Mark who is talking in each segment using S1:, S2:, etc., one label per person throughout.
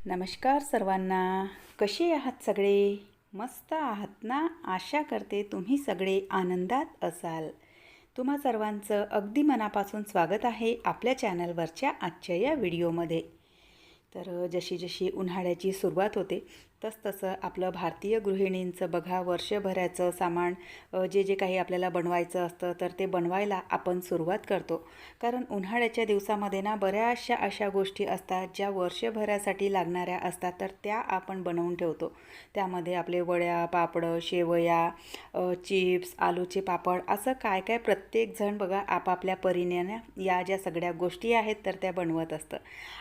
S1: नमस्कार सर्वांना. कसे आहात सगळे? मस्त आहात ना? आशा करते तुम्ही सगळे आनंदात असाल. तुम्हा सर्वांचं अगदी मनापासून स्वागत आहे आपल्या चॅनलवरच्या आजच्या या व्हिडिओमध्ये. तर जशी जशी उन्हाळ्याची सुरुवात होते तसतसं आपलं भारतीय गृहिणींचं बघा वर्षभराचं सामान जे जे काही आपल्याला बनवायचं असतं तर ते बनवायला आपण सुरुवात करतो. कारण उन्हाळ्याच्या दिवसामध्ये ना बऱ्याचशा अशा गोष्टी असतात ज्या वर्षभरासाठी लागणाऱ्या असतात, तर त्या आपण बनवून ठेवतो. त्यामध्ये आपले वड्या, पापडं, शेवया, चिप्स, आलूचे पापड असं काय काय प्रत्येकजण बघा आपापल्या परीने या ज्या सगळ्या गोष्टी आहेत तर त्या बनवत असतं.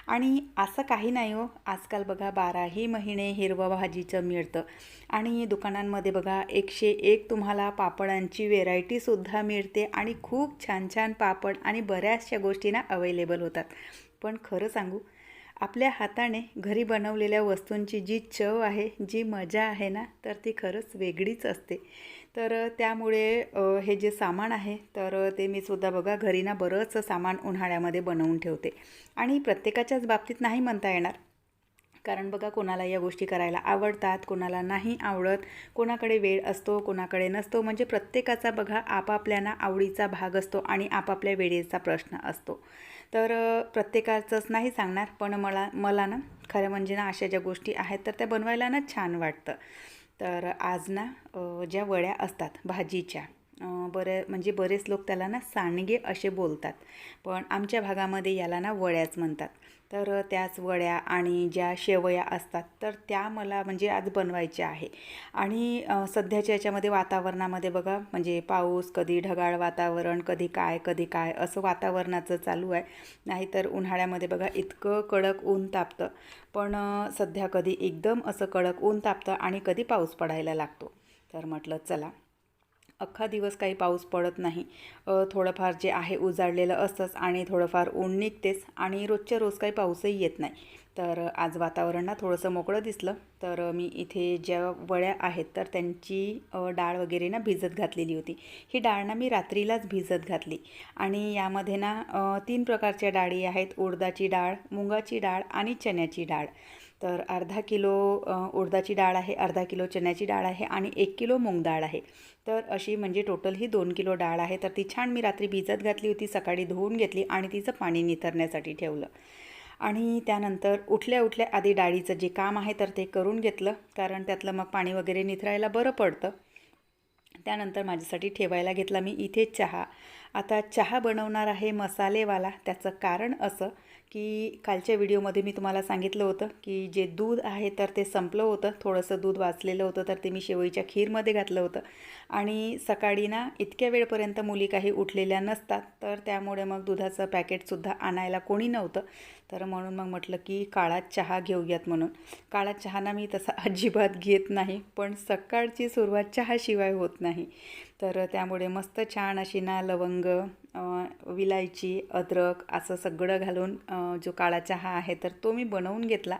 S1: आणि असं काही नाही हो, आजकाल बघा 12ही महिने हिरवं भाजीचं मिळतं आणि दुकानांमध्ये बघा 101 तुम्हाला पापडांची व्हेरायटीसुद्धा मिळते आणि खूप छान छान पापड आणि बऱ्याचशा गोष्टींना अवेलेबल होतात. पण खरं सांगू, आपल्या हाताने घरी बनवलेल्या वस्तूंची जी चव आहे, जी मजा आहे ना, तर ती खरंच वेगळीच असते. तर त्यामुळे हे जे सामान आहे तर ते मी सुद्धा बघा घरी ना बरंच सामान उन्हाळ्यामध्ये बनवून ठेवते. आणि प्रत्येकाच्याच बाबतीत नाही म्हणता येणार, कारण बघा कोणाला या गोष्टी करायला आवडतात, कोणाला नाही आवडत, कोणाकडे वेळ असतो, कोणाकडे नसतो. म्हणजे प्रत्येकाचा बघा आपापल्याना आवडीचा भाग असतो आणि आपापल्या वेळेचा प्रश्न असतो. तर प्रत्येकाचंच नाही सांगणार, पण मला ना खरं म्हणजे ना अशा ज्या गोष्टी आहेत तर त्या बनवायला ना छान वाटतं. तर आज ना ज्या वड्या असतात भाजीच्या, बरेच लोक त्याला ना सांडगे असे बोलतात, पण आमच्या भागामध्ये याला ना वड्याच म्हणतात. तर त्याच वड्या आणि ज्या शेवया असतात तर त्या मला म्हणजे आज बनवायच्या आहे. आणि सध्याच्या याच्यामध्ये वातावरणामध्ये बघा म्हणजे पाऊस, कधी ढगाळ वातावरण, कधी काय असं वातावरणाचं चालू आहे. नाहीतर उन्हाळ्यामध्ये बघा इतकं कडक ऊन तापतं, पण सध्या कधी एकदम असं कडक ऊन तापतं आणि कधी पाऊस पडायला लागतो. तर म्हटलं चला, अख्खा दिवस काही पाऊस पडत नाही, थोडंफार जे आहे उजाडलेलं असतंच आणि थोडंफार ऊन निघतेच आणि रोजच्या रोज काही पाऊसही येत नाही. तर आज वातावरण ना थोडंसं मोकळं दिसलं, तर मी इथे ज्या वड्या आहेत तर त्यांची डाळ वगैरे ना भिजत घातलेली होती. ही डाळ ना मी रात्रीलाच भिजत घातली आणि यामध्ये ना 3 प्रकारच्या डाळी आहेत: उडदाची डाळ, मुगाची डाळ आणि चण्याची डाळ. तर अर्धा किलो उडदाची डाळ आहे, अर्धा किलो चण्याची डाळ आहे आणि 1 किलो मूग डाळ आहे. तर अशी म्हणजे टोटल ही 2 किलो डाळ आहे. तर ती छान मी रात्री भिजत घातली होती, सकाळी धुवून घेतली आणि तिचं पाणी निथरण्यासाठी ठेवलं. आणि त्यानंतर उठल्या उठल्या आधी डाळीचं जे काम आहे तर ते करून घेतलं, कारण त्यातलं मग पाणी वगैरे निथरायला बरं पडतं. त्यानंतर माझ्यासाठी ठेवायला घेतला मी इथे चहा. आता चहा बनवणार आहे मसालेवाला. त्याचं कारण असं की कालच्या व्हिडिओमध्ये मी तुम्हाला सांगितलं होतं की जे दूध आहे तर ते संपलं होतं, थोडंसं दूध वाचलेलं होतं, तर ते मी शेवईच्या खीरमध्ये घातलं होतं. आणि सकाळी ना इतक्या वेळपर्यंत मुली काही उठलेल्या नसतात, तर त्यामुळे मग दुधाचं पॅकेटसुद्धा आणायला कोणी नव्हतं. तर म्हणून मग म्हटलं की काळा चहा घेऊयात म्हणून. काळा चहा ना मी तसा अजिबात घेत नाही, पण सकाळची सुरुवात चहाशिवाय होत नाही. तर त्यामुळे मस्त छान अशी ना लवंग, विलायची, अद्रक असं सगळं घालून जो काळा चहा आहे तर तो मी बनवून घेतला.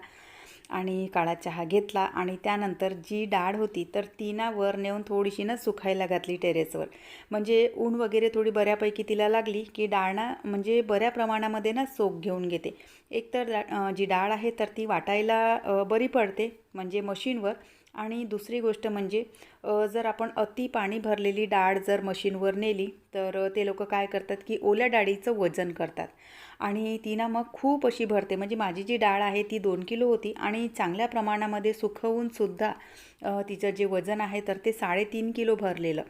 S1: आणि काळा चहा घेतला आणि त्यानंतर जी डाळ होती तर ती ना वर नेऊन थोडीशी ना सुकायला घातली टेरेसवर. म्हणजे ऊन वगैरे थोडी बऱ्यापैकी तिला लागली की डाळ ना म्हणजे बऱ्या प्रमाणामध्ये ना सोक घेऊन घेते. एकतर जी डाळ आहे तर ती वाटायला बरी पडते म्हणजे मशीनवर. आणि दुसरी गोष्ट म्हणजे जर आपण अति पाणी भरलेली डाळ जर मशीनवर नेली तर ते लोक काय करतात की ओल्या डाळीचं वजन करतात आणि ती ना मग खूप अशी भरते. म्हणजे माझी जी डाळ आहे ती 2 किलो होती आणि चांगल्या प्रमाणामध्ये सुकवूनसुद्धा तिचं जे वजन आहे तर ते 3.5 किलो भरलेलं.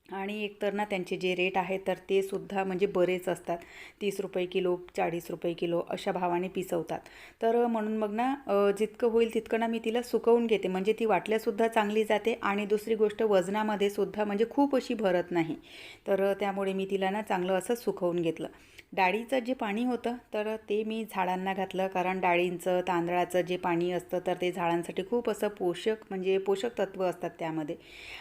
S1: आणि एकतर ना त्यांचे जे रेट आहे तर ते सुद्धा म्हणजे बरेच असतात. 30 रुपये किलो, 40 रुपये किलो अशा भावाने पिसवतात. तर म्हणून मग ना जितकं होईल तितकं ना मी तिला सुकवून घेते, म्हणजे ती वाटल्यासुद्धा चांगली जाते आणि दुसरी गोष्ट वजनामध्ये सुद्धा म्हणजे खूप अशी भरत नाही. तर त्यामुळे मी तिला ना चांगलं असं सुकवून घेतलं. डाळीचं जे पाणी होतं तर ते मी झाडांना घातलं, कारण डाळींचं, तांदळाचं जे पाणी असतं तर ते झाडांसाठी खूप असं पोषक तत्त्व असतात त्यामध्ये.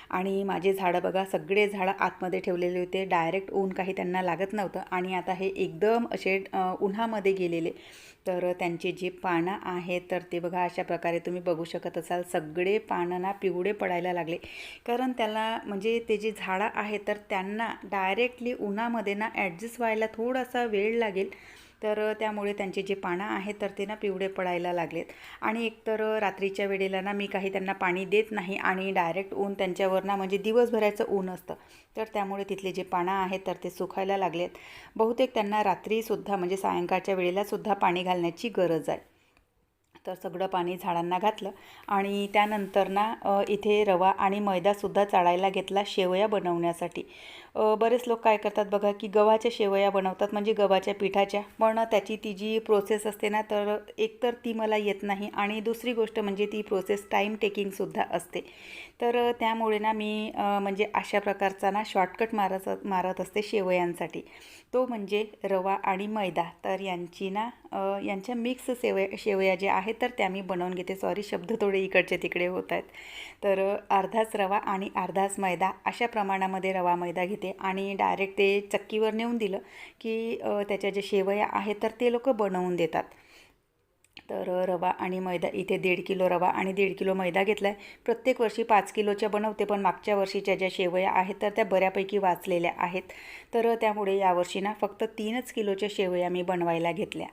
S1: आणि माझे झाडं बघा सगळे झाडं आतमध्ये ठेवलेले होते, डायरेक्ट ऊन काही त्यांना लागत नव्हतं. आणि आता हे एकदम असे उन्हामध्ये गेलेले, तर त्यांचे जे पानं आहेत तर ते बघा अशा प्रकारे तुम्ही बघू शकत असाल, सगळे पानं ना पिवळे पडायला लागले. कारण त्याला म्हणजे ते जे झाडं आहेत तर त्यांना डायरेक्टली उन्हामध्ये ना ॲडजस्ट व्हायला थोडासा वेळ लागेल. तर त्यामुळे त्यांचे जे पानं आहेत तर ते ना पिवळे पडायला लागलेत. आणि एकतर रात्रीच्या वेळेला ना मी काही त्यांना पाणी देत नाही आणि डायरेक्ट ऊन त्यांच्यावर ना म्हणजे दिवसभराचं ऊन असतं, तर त्यामुळे तिथले जे पानं आहेत तर ते सुकायला लागलेत. बहुतेक त्यांना रात्रीसुद्धा म्हणजे सायंकाळच्या वेळेलासुद्धा पाणी घालण्याची गरज आहे. तर सगळं पाणी झाडांना घातलं आणि त्यानंतर ना इथे रवा आणि मैदासुद्धा चाळायला घेतला शेवया बनवण्यासाठी. बरेच लोक काय करतात बघा की गव्हाच्या शेवया बनवतात म्हणजे गव्हाच्या पिठाच्या, पण त्याची ती जी प्रोसेस असते ना तर एकतर ती मला येत नाही आणि दुसरी गोष्ट म्हणजे ती प्रोसेस टाईम टेकिंगसुद्धा असते. तर त्यामुळे ना मी म्हणजे अशा प्रकारचा ना शॉर्टकट मारत असते शेवयांसाठी. तो म्हणजे रवा आणि मैदा तर यांची ना यांच्या मिक्स शेवया ज्या आहेत तर त्या मी बनवून घेते. सॉरी, शब्द थोडे इकडचे तिकडे होत आहेत. तर अर्धाच रवा आणि अर्धाच मैदा अशा प्रमाणामध्ये रवा मैदा घेते आणि डायरेक्ट ते चक्कीवर नेऊन दिलं की त्याच्या ज्या शेवया आहेत तर ते लोक बनवून देतात. तर रवा आणि मैदा इथे 1.5 किलो रवा आणि 1.5 किलो मैदा घेतला आहे. प्रत्येक वर्षी 5 किलोच्या बनवते, पण मागच्या वर्षीच्या ज्या शेवया आहेत तर त्या बऱ्यापैकी वाचलेल्या आहेत. तर त्यामुळे यावर्षी ना फक्त 3च किलोच्या शेवया मी बनवायला घेतल्या.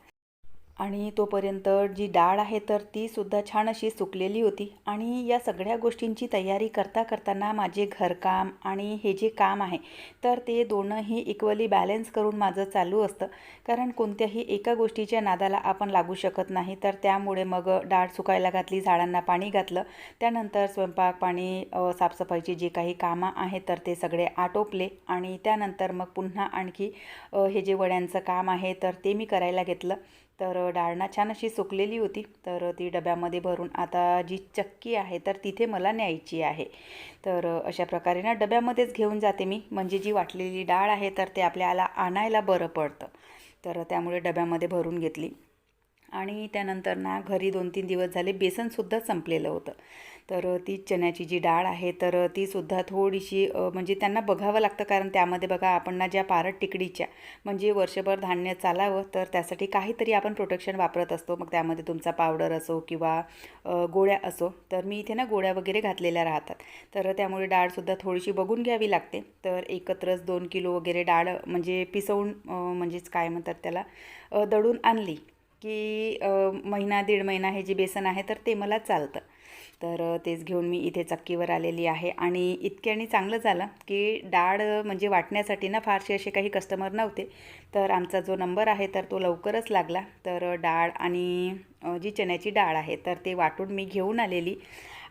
S1: आणि तोपर्यंत जी डाळ आहे तर तीसुद्धा छान अशी सुकलेली होती. आणि या सगळ्या गोष्टींची तयारी करताना माझे घरकाम आणि हे जे काम आहे तर ते दोनंही इक्वली बॅलन्स करून माझं चालू असतं, कारण कोणत्याही एका गोष्टीच्या नादाला आपण लागू शकत नाही. तर त्यामुळे मग डाळ सुकायला घातली, झाडांना पाणी घातलं, त्यानंतर स्वयंपाक पाणी साफसफाईची जे काही कामं आहेत तर ते सगळे आटोपले आणि त्यानंतर मग पुन्हा आणखी हे जे वड्यांचं काम आहे तर ते मी करायला घेतलं. तर डाळ ना छान अशी सुकलेली होती, तर ती डब्यामध्ये भरून आता जी चक्की आहे तर तिथे मला न्यायची आहे. तर अशा प्रकारे ना डब्यामध्येच घेऊन जाते मी, म्हणजे जी वाटलेली डाळ आहे तर ते आपल्याला आणायला बरं पडतं. तर त्यामुळे डब्यामध्ये भरून घेतली. आणि त्यानंतर ना घरी 2-3 दिवस झाले बेसनसुद्धा संपलेलं होतं. तर ती चण्याची जी डाळ आहे तर तीसुद्धा थोडीशी म्हणजे त्यांना बघावं लागतं, कारण त्यामध्ये बघा आपण ना ज्या पारट टिकडीच्या म्हणजे वर्षभर धान्य चालावं तर त्यासाठी काहीतरी आपण प्रोटेक्शन वापरत असतो. मग त्यामध्ये तुमचा पावडर असो किंवा गोळ्या असो, तर मी इथे ना गोळ्या वगैरे घातलेल्या राहतात. तर त्यामुळे डाळसुद्धा थोडीशी बघून घ्यावी लागते. तर एकत्रच 2 किलो वगैरे डाळ म्हणजे पिसवून म्हणजेच काय म्हणतात त्याला दळून आणली की महिना 1.5 महिना हे जे बेसन आहे तर ते मला चालतं. तर तेच घेऊन मी इथे चक्कीवर आलेली आहे. आणि इतक्याने चांगलं झालं की डाळ म्हणजे वाटण्यासाठी ना फारसे असे काही कस्टमर नव्हते, तर आमचा जो नंबर आहे तर तो लवकरच लागला. तर डाळ आणि जी चण्याची डाळ आहे तर ते वाटून मी घेऊन आलेली.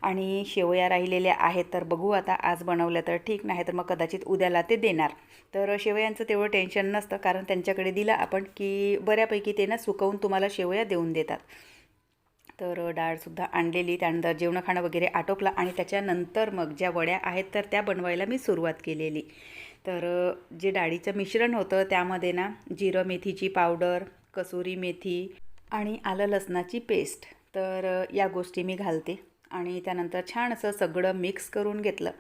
S1: आणि शेवया राहिलेल्या आहेत तर बघू आता, आज बनवलं तर ठीक, नाही तर मग कदाचित उद्याला ते देणार. तर शेवयांचं तेवढं टेन्शन नसतं, कारण त्यांच्याकडे दिलं आपण की बऱ्यापैकी ते ना सुकवून तुम्हाला शेवया देऊन देतात. तर डाळसुद्धा आणलेली, त्यानंतर जेवण खाणं वगैरे आटोपलं आणि त्याच्यानंतर मग ज्या वड्या आहेत तर त्या बनवायला मी सुरुवात केलेली. तर जे डाळीचं मिश्रण होतं त्यामध्ये ना जिरं मेथीची पावडर, कसुरी मेथी आणि आलं लसणाची पेस्ट, तर या गोष्टी मी घालते. आणि त्यानंतर छान असं सगळं मिक्स करून घेतलं.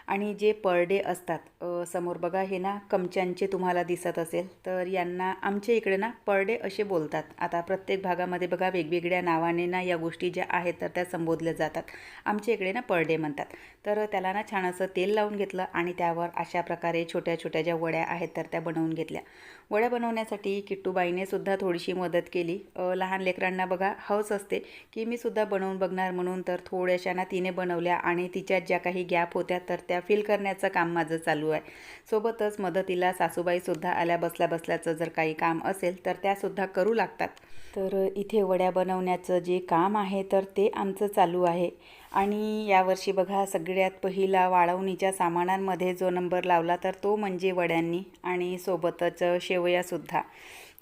S1: आणि जे परडे असतात समोर बघा, हे ना कमच्यांचे तुम्हाला दिसत असेल, तर यांना आमच्या इकडे ना परडे असे बोलतात. आता प्रत्येक भागामध्ये बघा वेगवेगळ्या नावाने ना या गोष्टी ज्या आहेत तर त्या संबोधल्या जातात. आमच्या इकडे ना परडे म्हणतात. तर त्याला ना छान असं तेल लावून घेतलं आणि त्यावर अशा प्रकारे छोट्या छोट्या ज्या वड्या आहेत तर त्या बनवून घेतल्या. वड्या बनवण्यासाठी किट्टूबाईने सुद्धा थोडीशी मदत केली. लहान लेकरांना बघा हौस असते की मी सुद्धा बनवून बघणार म्हणून, तर थोड्याशा ना तिने बनवल्या आणि तिच्यात ज्या काही गॅप होत्या तर त्या फिल करण्याचं काम माझं चालू आहे. सोबतच मदतीला सासूबाईसुद्धा आल्या बसल्या बसल्याचं जर काही काम असेल तर त्यासुद्धा करू लागतात. तर इथे वड्या बनवण्याचं जे काम आहे तर ते आमचं चालू आहे. आणि यावर्षी बघा सगळ्यात पहिला वाळवणीच्या सामानांमध्ये जो नंबर लावला तर तो म्हणजे वड्यांनी आणि सोबतच शेवयासुद्धा.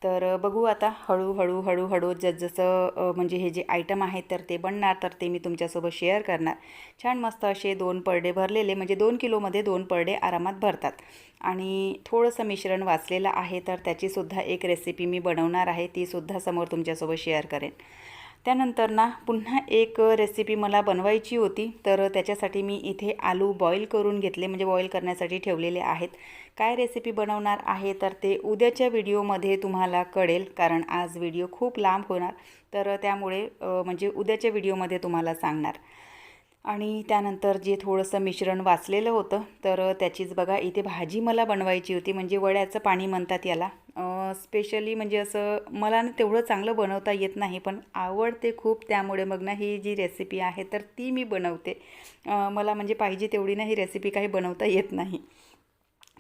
S1: तर बघू आता हळूहळू जसजसं म्हणजे हे जे आयटम आहेत तर ते बनणार तर ते मी तुमच्यासोबत शेअर करणार. छान मस्त असे 2 परडे भरलेले, म्हणजे 2 किलोमध्ये 2 परडे आरामात भरतात. आणि थोडंसं मिश्रण वाचलेलं आहे तर त्याचीसुद्धा एक रेसिपी मी बनवणार आहे, तीसुद्धा समोर तुमच्यासोबत शेअर करेन. त्यानंतर ना पुन्हा एक रेसिपी मला बनवायची होती, तर त्याच्यासाठी मी इथे आलू बॉईल करून घेतले, म्हणजे बॉईल करण्यासाठी ठेवलेले आहेत. काय रेसिपी बनवणार आहे तर ते उद्याच्या व्हिडिओमध्ये तुम्हाला कळेल, कारण आज व्हिडिओ खूप लांब होणार, तर त्यामुळे म्हणजे उद्याच्या व्हिडिओमध्ये तुम्हाला सांगणार. आणि त्यानंतर जे थोडंसं मिश्रण वाचलेलं होतं तर त्याचीच बघा इथे भाजी मला बनवायची होती, म्हणजे वड्याचं पाणी म्हणतात याला. स्पेशली म्हणजे असं मला ना तेवढं चांगलं बनवता येत नाही, पण आवडते खूप, त्यामुळे मग ना ही जी रेसिपी आहे तर ती मी बनवते. मला म्हणजे पाहिजे तेवढी ना ही रेसिपी काही बनवता येत नाही.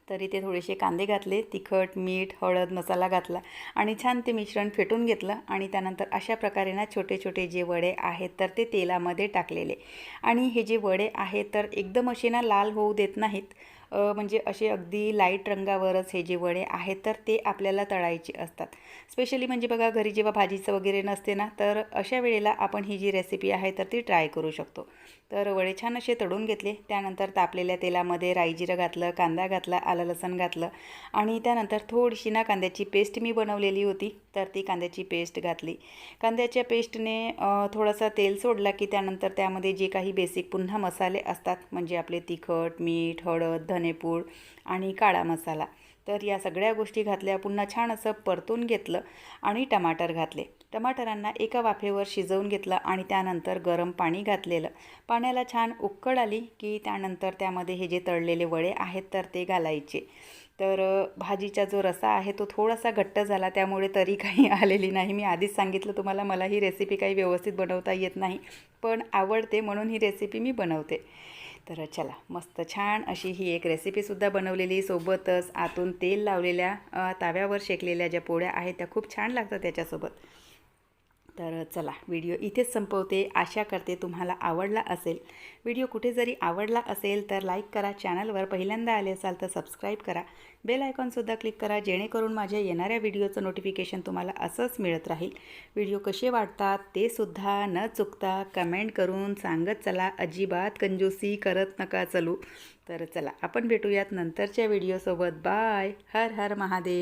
S1: तर इथे थोडेसे कांदे घातले, तिखट, मीठ, हळद, मसाला घातला आणि छान ते मिश्रण फेटून घेतलं. आणि त्यानंतर अशा प्रकारे ना छोटे छोटे जे वडे आहेत तर ते तेलामध्ये टाकलेले. आणि हे जे वडे आहेत तर एकदम असे ना लाल होऊ देत नाहीत, म्हणजे असे अगदी लाईट रंगावरच हे जे वडे आहेत तर ते आपल्याला तळायचे असतात. स्पेशली म्हणजे बघा घरी जेव्हा भाजीचं वगैरे नसते ना तर अशा वेळेला आपण ही जी रेसिपी आहे तर ती ट्राय करू शकतो. तर वडे छान असे तळून घेतले. त्यानंतर तापलेल्या तेलामध्ये राई जिरं घातलं, कांदा घातला, आलं लसूण घातलं आणि त्यानंतर थोडीशी ना कांद्याची पेस्ट मी बनवलेली होती तर ती कांद्याची पेस्ट घातली. कांद्याच्या पेस्टने थोडंसं तेल सोडला की त्यानंतर त्यामध्ये जे काही बेसिक पुन्हा मसाले असतात, म्हणजे आपले तिखट, मीठ, हळद, धनेपूड आणि काळा मसाला, तर या सगळ्या गोष्टी घातल्या. पुन्हा छान असं परतून घेतलं आणि टमाटर घातले. टमाटरांना एका वाफेवर शिजवून घेतलं आणि त्यानंतर गरम पाणी घातलेलं. पाण्याला छान उकळ आली की त्यानंतर त्यामध्ये हे जे तळलेले वडे आहेत तर ते घालायचे. तर भाजीचा जो रस्सा आहे तो थोडासा घट्ट झाला, त्यामुळे तरी काही आलेली नाही. मी आधीच सांगितलं तुम्हाला, मला ही रेसिपी काही व्यवस्थित बनवता येत नाही, पण आवडते म्हणून ही रेसिपी मी बनवते. तर चला, मस्त छान अशी ही एक रेसिपीसुद्धा बनवलेली, सोबतच आतून तेल लावलेल्या ताव्यावर शेकलेल्या ज्या पोळ्या आहेत त्या खूप छान लागतात त्याच्यासोबत. तर चला, व्हिडिओ इथेच संपवते. आशा करते तुम्हाला आवडला असेल. व्हिडिओ कुठे जरी आवडला असेल तर लाईक करा, चॅनलवर पहिल्यांदा आले असाल तर सबस्क्राईब करा, बेल आयकॉनसुद्धा क्लिक करा, जेणेकरून माझ्या येणाऱ्या व्हिडिओचं नोटिफिकेशन तुम्हाला असंच मिळत राहील. व्हिडिओ कसे वाटतात ते सुद्धा न चुकता कमेंट करून सांगत चला. अजिबात कंजूसी करत नका चलू. तर चला, आपण भेटूयात नंतरच्या व्हिडिओसोबत. बाय. हर हर महादेव.